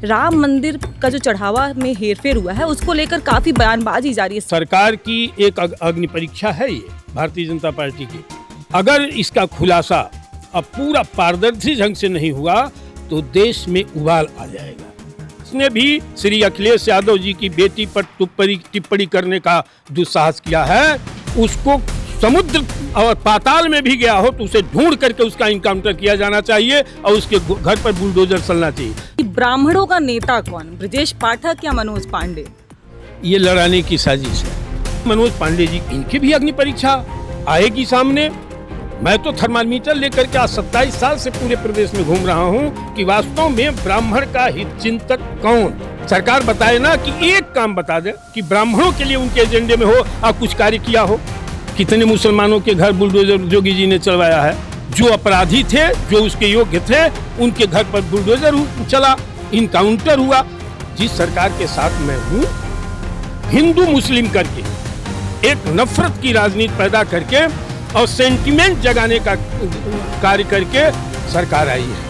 राम मंदिर का जो चढ़ावा में हेरफेर हुआ है उसको लेकर काफी बयानबाजी जारी है। सरकार की एक अग्नि परीक्षा है ये भारतीय जनता पार्टी की। अगर इसका खुलासा अब पूरा पारदर्शी ढंग से नहीं हुआ तो देश में उबाल आ जाएगा। इसने भी श्री अखिलेश यादव जी की बेटी पर टिप्पणी करने का दुस्साहस किया है। उसको समुद्र और पाताल में भी गया हो तो उसे ढूंढ करके उसका इनकाउंटर किया जाना चाहिए और उसके घर पर बुलडोजर चलना चाहिए। ब्राह्मणों का नेता कौन, ब्रजेश पाठक या मनोज पांडे? ये लड़ाने की साजिश है। मनोज पांडे जी, इनकी भी अग्नि परीक्षा आएगी सामने। मैं तो थर्मामीटर लेकर के आज 27 साल से पूरे प्रदेश में घूम रहा हूँ कि वास्तव में ब्राह्मण का हित चिंतक कौन। सरकार बताए ना कि एक काम बता दे कि ब्राह्मणों के लिए उनके एजेंडे में हो और कुछ कार्य किया हो। कितने मुसलमानों के घर बुलडोजर योगी जी ने चलवाया है। जो अपराधी थे, जो उसके योग्य थे, उनके घर पर बुलडोजर चला, इनकाउंटर हुआ। जिस सरकार के साथ मैं हूँ, हिंदू मुस्लिम करके एक नफरत की राजनीति पैदा करके और सेंटिमेंट जगाने का कार्य करके सरकार आई है।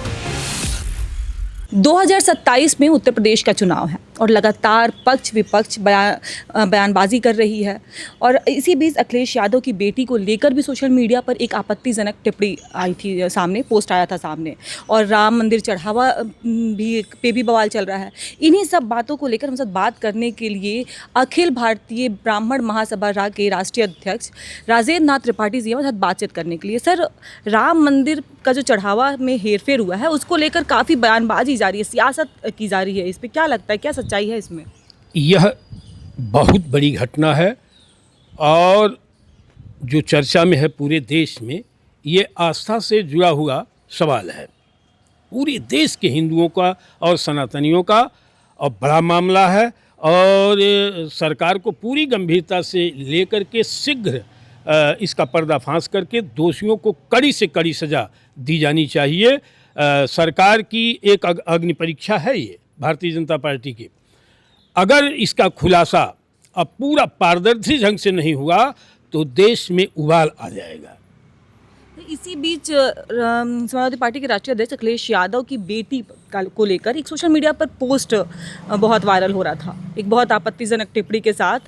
2027 में उत्तर प्रदेश का चुनाव है और लगातार पक्ष विपक्ष बयानबाजी कर रही है और इसी बीच अखिलेश यादव की बेटी को लेकर भी सोशल मीडिया पर एक आपत्तिजनक टिप्पणी आई थी सामने, पोस्ट आया था सामने, और राम मंदिर चढ़ावा भी बवाल चल रहा है। इन्हीं सब बातों को लेकर हम साथ बात करने के लिए अखिल भारतीय ब्राह्मण महासभा रा के राष्ट्रीय अध्यक्ष राजेंद्र नाथ त्रिपाठी जी हमारे साथ बातचीत करने के लिए। सर, राम मंदिर का जो चढ़ावा में हेरफेर हुआ है उसको लेकर काफ़ी बयानबाजी जारी है, सियासत की जा रही है। इस पर क्या लगता है, क्या सच्चाई है इसमें? यह बहुत बड़ी घटना है और जो चर्चा में है पूरे देश में, ये आस्था से जुड़ा हुआ सवाल है पूरे देश के हिंदुओं का और सनातनियों का, और बड़ा मामला है और सरकार को पूरी गंभीरता से लेकर के शीघ्र इसका पर्दाफाश करके दोषियों को कड़ी से कड़ी सजा दी जानी चाहिए। सरकार की एक अग्नि परीक्षा है ये भारतीय जनता पार्टी की। अगर इसका खुलासा अब पूरा पारदर्शी ढंग से नहीं हुआ तो देश में उबाल आ जाएगा। इसी बीच समाजवादी पार्टी के राष्ट्रीय अध्यक्ष अखिलेश यादव की बेटी को लेकर एक सोशल मीडिया पर पोस्ट बहुत वायरल हो रहा था, एक बहुत आपत्तिजनक टिप्पणी के साथ।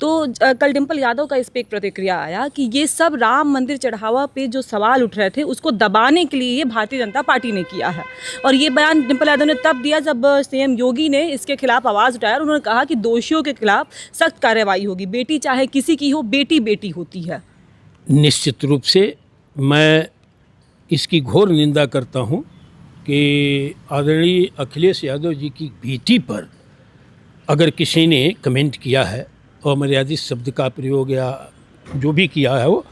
तो कल डिम्पल यादव का इस पर एक प्रतिक्रिया आया कि ये सब राम मंदिर चढ़ावा पे जो सवाल उठ रहे थे उसको दबाने के लिए ये भारतीय जनता पार्टी ने किया है। और ये बयान डिम्पल यादव ने तब दिया जब सीएम योगी ने इसके खिलाफ आवाज़ उठाया और उन्होंने कहा कि दोषियों के खिलाफ सख्त कार्रवाई होगी। बेटी चाहे किसी की हो, बेटी बेटी होती है। निश्चित रूप से मैं इसकी घोर निंदा करता हूं कि आदरणीय अखिलेश यादव जी की बेटी पर अगर किसी ने कमेंट किया है और मर्यादित शब्द का प्रयोग या जो भी किया है वो,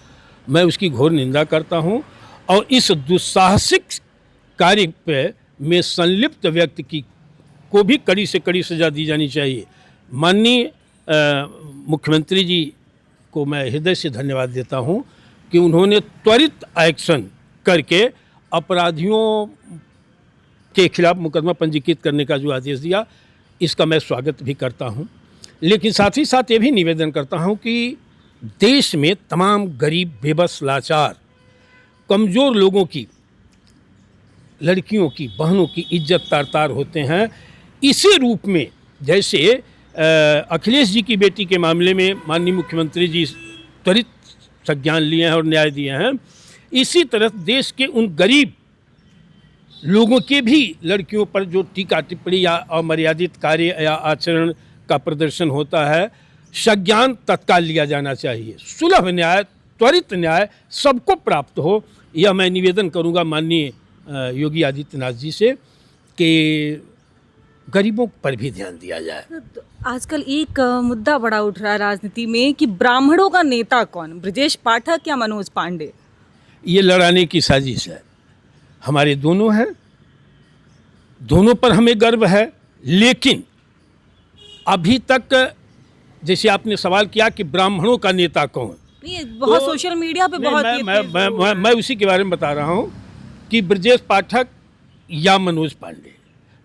मैं उसकी घोर निंदा करता हूं और इस दुस्साहसिक कार्य पे में संलिप्त व्यक्ति को भी कड़ी से कड़ी सजा दी जानी चाहिए। माननीय मुख्यमंत्री जी को मैं हृदय से धन्यवाद देता हूं कि उन्होंने त्वरित एक्शन करके अपराधियों के खिलाफ मुकदमा पंजीकृत करने का जो आदेश दिया, इसका मैं स्वागत भी करता हूं। लेकिन साथ ही साथ ये भी निवेदन करता हूं कि देश में तमाम गरीब, बेबस, लाचार, कमज़ोर लोगों की, लड़कियों की, बहनों की इज्जत तार-तार होते हैं। इसी रूप में जैसे अखिलेश जी की बेटी के मामले में माननीय मुख्यमंत्री जी त्वरित संज्ञान लिए हैं और न्याय दिए हैं, इसी तरह देश के उन गरीब लोगों के भी लड़कियों पर जो टीका टिप्पणी या अमर्यादित कार्य या आचरण का प्रदर्शन होता है, संज्ञान तत्काल लिया जाना चाहिए। सुलभ न्याय, त्वरित न्याय सबको प्राप्त हो, यह मैं निवेदन करूंगा माननीय योगी आदित्यनाथ जी से कि गरीबों पर भी ध्यान दिया जाए। आजकल एक मुद्दा बड़ा उठ रहा है राजनीति में कि ब्राह्मणों का नेता कौन, ब्रजेश पाठक या मनोज पांडे? ये लड़ाने की साजिश है। हमारे दोनों हैं, दोनों पर हमें गर्व है, लेकिन अभी तक जैसे आपने सवाल किया कि ब्राह्मणों का नेता कौन, ये बहुत तो सोशल मीडिया पे बहुत मैं उसी के बारे में बता रहा हूँ कि ब्रजेश पाठक या मनोज पांडे।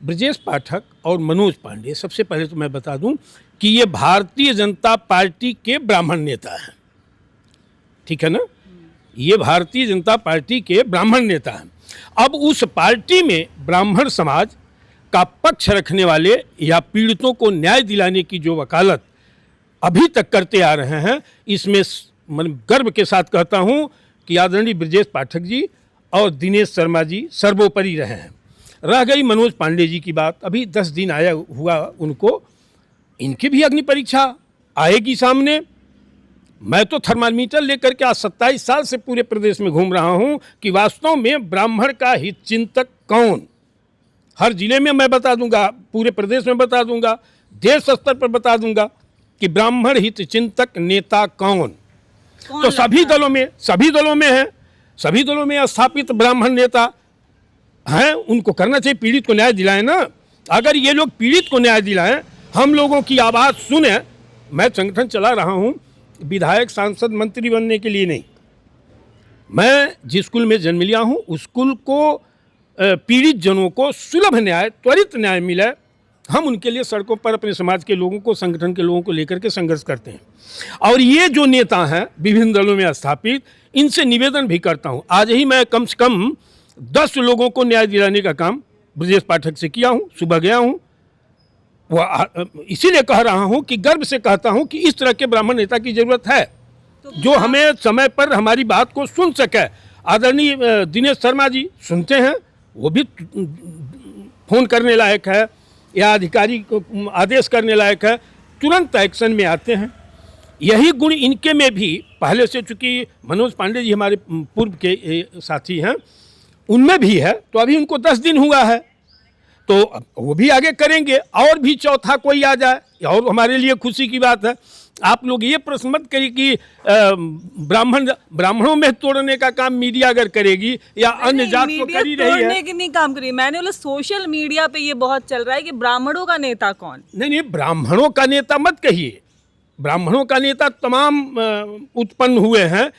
ब्रजेश पाठक और मनोज पांडे, सबसे पहले तो मैं बता दूं कि ये भारतीय जनता पार्टी के ब्राह्मण नेता हैं, ठीक है ना। ये भारतीय जनता पार्टी के ब्राह्मण नेता हैं। अब उस पार्टी में ब्राह्मण समाज का पक्ष रखने वाले या पीड़ितों को न्याय दिलाने की जो वकालत अभी तक करते आ रहे हैं, इसमें मैं गर्व के साथ कहता हूं कि आदरणीय ब्रजेश पाठक जी और दिनेश शर्मा जी सर्वोपरि रहे हैं। रह गई मनोज पांडे जी की बात, अभी 10 दिन आया हुआ उनको, इनकी भी अग्नि परीक्षा आएगी सामने। मैं तो थर्मामीटर लेकर के आज 27 साल से पूरे प्रदेश में घूम रहा हूं कि वास्तव में ब्राह्मण का हित चिंतक कौन। हर जिले में मैं बता दूंगा, पूरे प्रदेश में बता दूंगा, देश स्तर पर बता दूंगा कि ब्राह्मण हित चिंतक नेता कौन। तो सभी दलों में है, सभी दलों में स्थापित ब्राह्मण नेता हैं, उनको करना चाहिए, पीड़ित को न्याय दिलाएं ना। अगर ये लोग पीड़ित को न्याय दिलाएं, हम लोगों की आवाज़ सुने। मैं संगठन चला रहा हूं विधायक, सांसद, मंत्री बनने के लिए नहीं। मैं जिस स्कूल में जन्म लिया हूं उस स्कूल को पीड़ित जनों को सुलभ न्याय, त्वरित न्याय मिले, हम उनके लिए सड़कों पर अपने समाज के लोगों को, संगठन के लोगों को लेकर के संघर्ष करते हैं। और ये जो नेता हैं विभिन्न दलों में स्थापित, इनसे निवेदन भी करता हूं। आज ही मैं कम से कम 10 लोगों को न्याय दिलाने का काम ब्रजेश पाठक से किया हूं, सुबह गया हूं। वो इसीलिए कह रहा हूं कि गर्व से कहता हूं कि इस तरह के ब्राह्मण नेता की जरूरत है, जो हमें समय पर हमारी बात को सुन सके। आदरणीय दिनेश शर्मा जी सुनते हैं, वो भी फोन करने लायक है या अधिकारी को आदेश करने लायक है, तुरंत एक्शन में आते हैं। यही गुण इनके में भी पहले से, चूंकि मनोज पांडे जी हमारे पूर्व के साथी हैं, उनमें भी है। तो अभी उनको 10 दिन हुआ है, तो वो भी आगे करेंगे। और भी चौथा कोई आ जाए और हमारे लिए खुशी की बात है। आप लोग ये प्रश्न मत करिए कि ब्राह्मणों में तोड़ने का काम मीडिया अगर करेगी या अन्य जात को कर ही रही है। तोड़ने की नहीं काम करी, मैंने बोला सोशल मीडिया पे ये बहुत चल रहा है कि ब्राह्मणों का नेता कौन। नहीं, ब्राह्मणों का नेता मत कहिए, ब्राह्मणों का नेता तमाम उत्पन्न हुए हैं।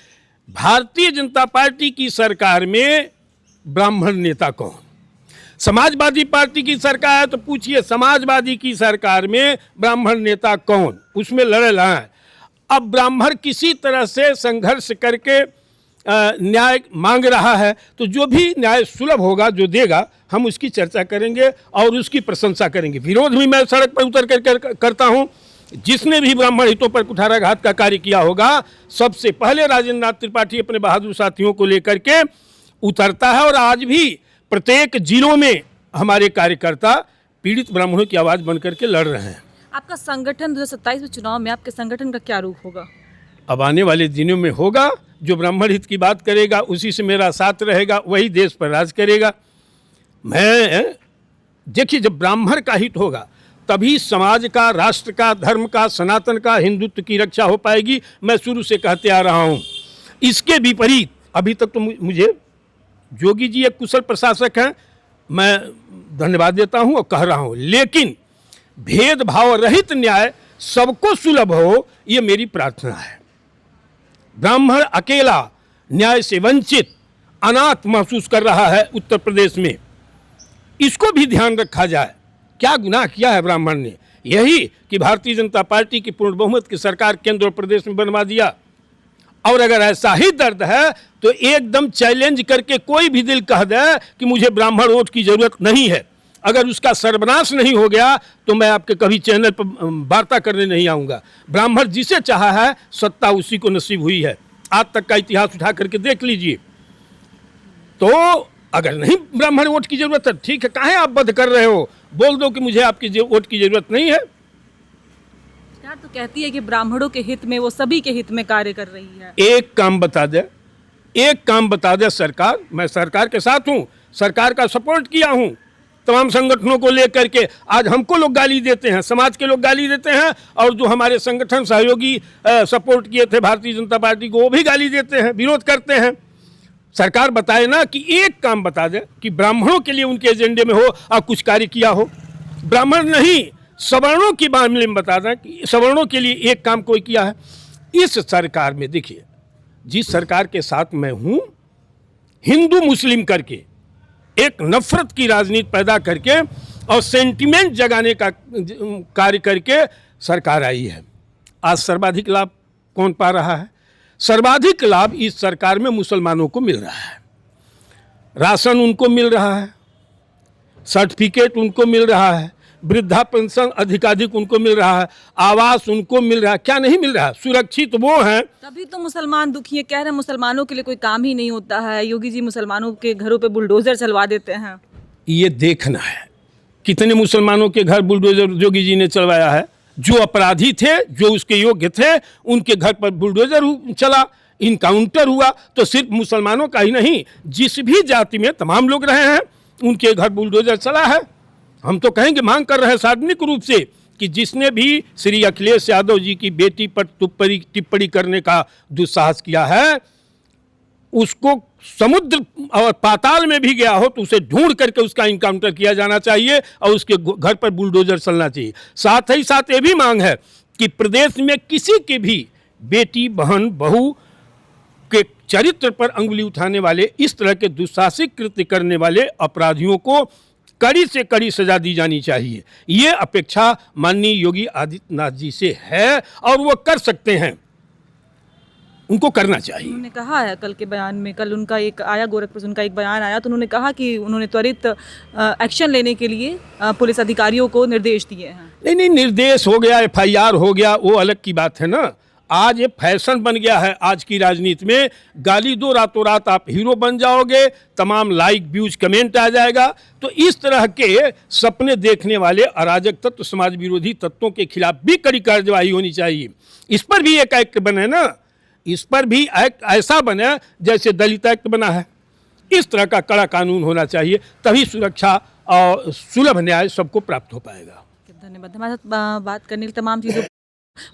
भारतीय जनता पार्टी की सरकार में ब्राह्मण नेता कौन? समाजवादी पार्टी की सरकार है तो पूछिए समाजवादी की सरकार में ब्राह्मण नेता कौन? उसमें लड़े लाएं। अब ब्राह्मण किसी तरह से संघर्ष करके न्याय मांग रहा है, तो जो भी न्याय सुलभ होगा, जो देगा, हम उसकी चर्चा करेंगे और उसकी प्रशंसा करेंगे। विरोध भी मैं सड़क पर उतर कर करता हूं। जिसने भी ब्राह्मण हितों पर कुठाराघात का कार्य किया होगा, सबसे पहले राजेंद्र नाथ त्रिपाठी अपने बहादुर साथियों को लेकर के उतरता है। और आज भी प्रत्येक जिलों में हमारे कार्यकर्ता पीड़ित ब्राह्मणों की आवाज़ बनकर के लड़ रहे हैं। आपका संगठन 2027 में चुनाव में आपके संगठन का क्या रूप होगा? अब आने वाले दिनों में होगा, जो ब्राह्मण हित की बात करेगा उसी से मेरा साथ रहेगा, वही देश पर राज करेगा। मैं देखिए, जब ब्राह्मण का हित होगा तभी समाज का, राष्ट्र का, धर्म का, सनातन का, हिंदुत्व की रक्षा हो पाएगी। मैं शुरू से कहते आ रहा हूँ। इसके विपरीत अभी तक तो मुझे जोगी जी एक कुशल प्रशासक हैं, मैं धन्यवाद देता हूं और कह रहा हूं, लेकिन भेदभाव रहित न्याय सबको सुलभ हो, ये मेरी प्रार्थना है। ब्राह्मण अकेला न्याय से वंचित, अनाथ महसूस कर रहा है उत्तर प्रदेश में, इसको भी ध्यान रखा जाए। क्या गुनाह किया है ब्राह्मण ने? यही कि भारतीय जनता पार्टी की पूर्ण बहुमत की सरकार केंद्र और प्रदेश में बनवा दिया। और अगर ऐसा ही दर्द है तो एकदम चैलेंज करके कोई भी दिल कह दे कि मुझे ब्राह्मण वोट की जरूरत नहीं है, अगर उसका सर्वनाश नहीं हो गया तो मैं आपके कभी चैनल पर वार्ता करने नहीं आऊँगा। ब्राह्मण जिसे चाहा है सत्ता उसी को नसीब हुई है। आज तक का इतिहास उठा करके देख लीजिए। तो अगर नहीं ब्राह्मण वोट की जरूरत है, ठीक है, काहे आप बद कर रहे हो? बोल दो कि मुझे आपकी वोट की जरूरत नहीं है। सरकार तो कहती है कि ब्राह्मणों के हित में, वो सभी के हित में कार्य कर रही है। एक काम बता दे सरकार। मैं सरकार के साथ हूँ, सरकार का सपोर्ट किया हूँ तमाम संगठनों को लेकर के। आज हमको लोग गाली देते हैं, समाज के लोग गाली देते हैं, और जो हमारे संगठन सहयोगी सपोर्ट किए थे भारतीय जनता पार्टी को, वो भी गाली देते हैं, विरोध करते हैं। सरकार बताए ना कि एक काम बता दे कि ब्राह्मणों के लिए उनके एजेंडे में हो और कुछ कार्य किया हो। ब्राह्मण नहीं, सवर्णों के मामले में बता दें कि सवर्णों के लिए एक काम कोई किया है। इस सरकार में देखिए, जिस सरकार के साथ मैं हूँ, हिंदू मुस्लिम करके एक नफरत की राजनीति पैदा करके और सेंटिमेंट जगाने का कार्य करके सरकार आई है। आज सर्वाधिक लाभ कौन पा रहा है? सर्वाधिक लाभ इस सरकार में मुसलमानों को मिल रहा है। राशन उनको मिल रहा है, सर्टिफिकेट उनको मिल रहा है, वृद्धा पेंशन अधिकाधिक उनको मिल रहा है, आवास उनको मिल रहा है, क्या नहीं मिल रहा है? सुरक्षित वो हैं। तभी तो मुसलमान दुखी है, कह रहे हैं मुसलमानों के लिए कोई काम ही नहीं होता है, योगी जी मुसलमानों के घरों पे बुलडोजर चलवा देते हैं। ये देखना है कितने मुसलमानों के घर बुलडोजर योगी जी ने चलवाया है। जो अपराधी थे, जो उसके योग्य थे, उनके घर पर बुलडोजर चला, इनकाउंटर हुआ। तो सिर्फ मुसलमानों का ही नहीं, जिस भी जाति में तमाम लोग रहे हैं उनके घर बुलडोजर चला है। हम तो कहेंगे, मांग कर रहे हैं सार्वजनिक रूप से कि जिसने भी श्री अखिलेश यादव जी की बेटी पर टिप्पणी करने का दुस्साहस किया है, उसको समुद्र और पाताल में भी गया हो तो उसे ढूंढ करके उसका इनकाउंटर किया जाना चाहिए और उसके घर पर बुलडोजर चलना चाहिए। साथ ही साथ ये भी मांग है कि प्रदेश में किसी के भी बेटी, बहन, बहू के चरित्र पर अंगुली उठाने वाले, इस तरह के दुस्साहसिक कृत्य करने वाले अपराधियों को कड़ी से कड़ी सजा दी जानी चाहिए। ये अपेक्षा माननीय योगी आदित्यनाथ जी से है और वो कर सकते हैं, उनको करना चाहिए। उन्होंने कहा है कल के बयान में, कल उनका एक आया, गोरखपुर से उनका एक बयान आया, तो उन्होंने कहा कि उन्होंने त्वरित एक्शन लेने के लिए पुलिस अधिकारियों को निर्देश दिए हैं। नहीं, निर्देश हो गया, FIR हो गया, वो अलग की बात है ना। आज ये फैशन बन गया है आज की राजनीति में, गाली दो, रातों रात आप हीरो बन जाओगे, तमाम लाइक, व्यूज, कमेंट आ जाएगा। तो इस तरह के सपने देखने वाले अराजक तत्व, समाज विरोधी तत्वों के खिलाफ भी कड़ी कार्रवाई होनी चाहिए। इस पर भी एक एक्ट बने ना, इस पर भी एक्ट ऐसा बने जैसे दलित एक्ट बना है। इस तरह का कड़ा कानून होना चाहिए, तभी सुरक्षा और सुलभ न्याय सबको प्राप्त हो पाएगा। धन्यवाद। हमारे साथ बात करने के तमाम चीज़ों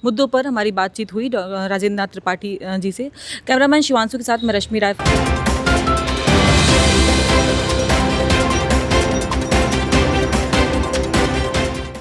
मुद्दों पर हमारी बातचीत हुई राजेंद्र नाथ त्रिपाठी जी से। कैमरामैन शिवांशु के साथ मैं रश्मि राय।